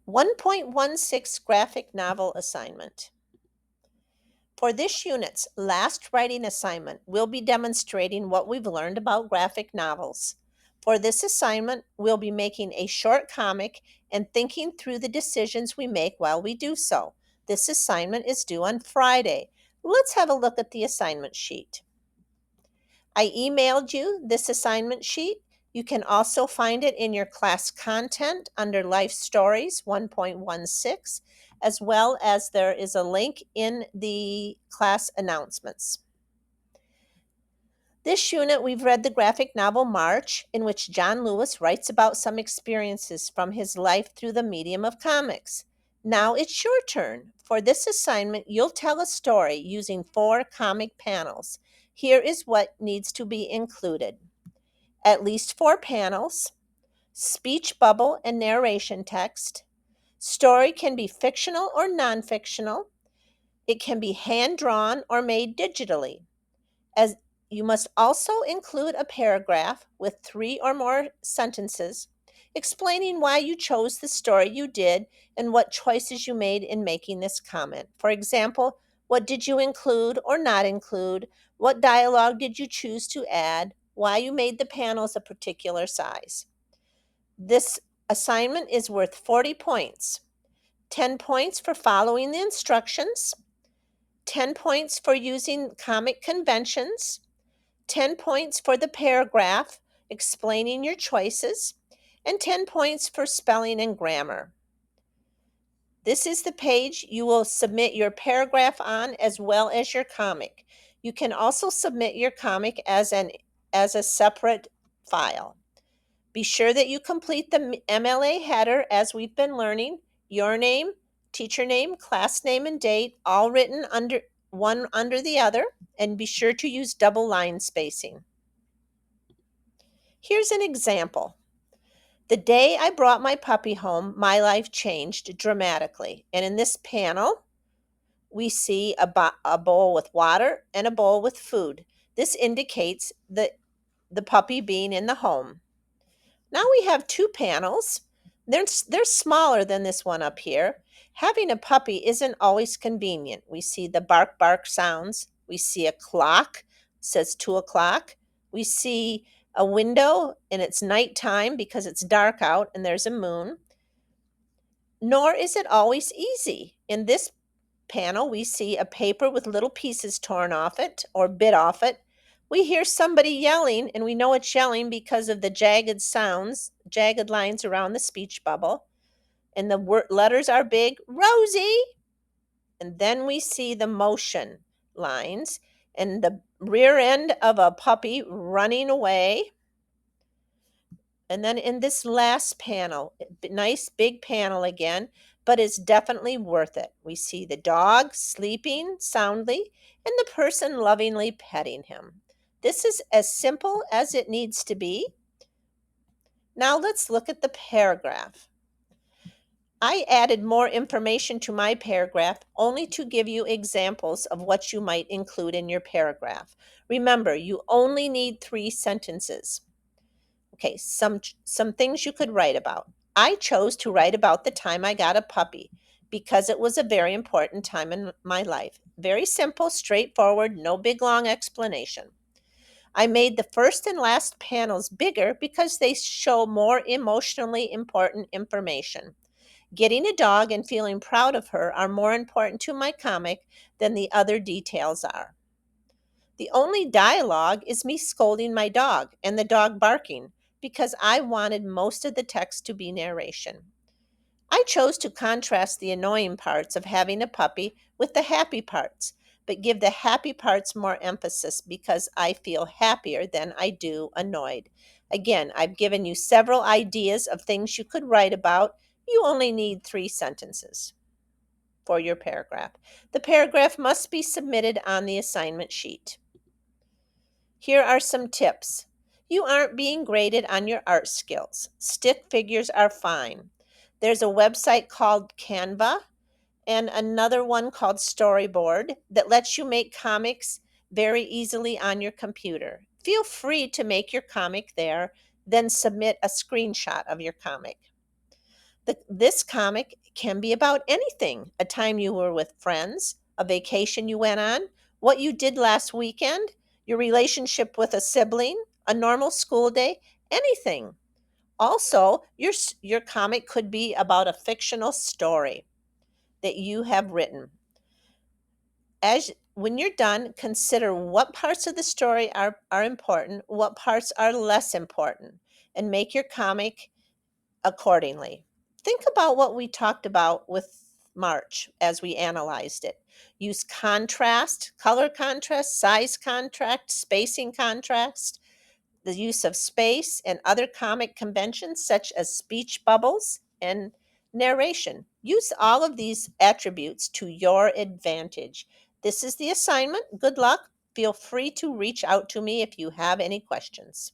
1.16 Graphic Novel Assignment. For this unit's last writing assignment, we'll be demonstrating what we've learned about graphic novels. For this assignment, we'll be making a short comic and thinking through the decisions we make while we do so. This assignment is due on Friday. Let's have a look at the assignment sheet. I emailed you this assignment sheet. You can also find it in your class content under Life Stories 1.16, as well as there is a link in the class announcements. This unit, we've read the graphic novel March, in which John Lewis writes about some experiences from his life through the medium of comics. Now it's your turn. For this assignment, you'll tell a story using 4 comic panels. Here is what needs to be included: at least 4 panels, speech bubble and narration text. Story can be fictional or non-fictional. It can be hand-drawn or made digitally. As you must also include a paragraph with 3 or more sentences explaining why you chose the story you did and what choices you made in making this comment. For example, what did you include or not include? What dialogue did you choose to add? Why you made the panels a particular size. This assignment is worth 40 points. 10 points for following the instructions, 10 points for using comic conventions, 10 points for the paragraph explaining your choices, and 10 points for spelling and grammar. This is the page you will submit your paragraph on, as well as your comic. You can also submit your comic as a separate file. Be sure that you complete the MLA header as we've been learning: your name, teacher name, class name, and date, all written under one under the other, and be sure to use double line spacing. Here's an example. The day I brought my puppy home, my life changed dramatically. And in this panel, we see a bowl with water and a bowl with food. This indicates the puppy being in the home. Now we have 2 panels. They're smaller than this one up here. Having a puppy isn't always convenient. We see the bark bark sounds. We see a clock, says 2 o'clock. We see a window and it's nighttime because it's dark out and there's a moon. Nor is it always easy. In this panel, we see a paper with little pieces torn off it or bit off it. We hear somebody yelling, and we know it's yelling because of the jagged sounds, jagged lines around the speech bubble. And the letters are big, Rosie. And then we see the motion lines and the rear end of a puppy running away. And then in this last panel, nice big panel again, but it's definitely worth it. We see the dog sleeping soundly and the person lovingly petting him. This is as simple as it needs to be. Now let's look at the paragraph. I added more information to my paragraph only to give you examples of what you might include in your paragraph. Remember, you only need 3 sentences. Okay, some things you could write about. I chose to write about the time I got a puppy because it was a very important time in my life. Very simple, straightforward, no big long explanation. I made the first and last panels bigger because they show more emotionally important information. Getting a dog and feeling proud of her are more important to my comic than the other details are. The only dialogue is me scolding my dog and the dog barking because I wanted most of the text to be narration. I chose to contrast the annoying parts of having a puppy with the happy parts, but give the happy parts more emphasis because I feel happier than I do annoyed. Again, I've given you several ideas of things you could write about. You only need 3 sentences for your paragraph. The paragraph must be submitted on the assignment sheet. Here are some tips. You aren't being graded on your art skills. Stick figures are fine. There's a website called Canva and another one called Storyboard that lets you make comics very easily on your computer. Feel free to make your comic there, then submit a screenshot of your comic. This comic can be about anything: a time you were with friends, a vacation you went on, what you did last weekend, your relationship with a sibling, a normal school day, anything. Also, your comic could be about a fictional story that you have written. As when you're done, consider what parts of the story are important, what parts are less important, and make your comic accordingly. Think about what we talked about with March as we analyzed it. Use contrast, color contrast, size contrast, spacing contrast, the use of space and other comic conventions such as speech bubbles and narration. Use all of these attributes to your advantage. This is the assignment. Good luck. Feel free to reach out to me if you have any questions.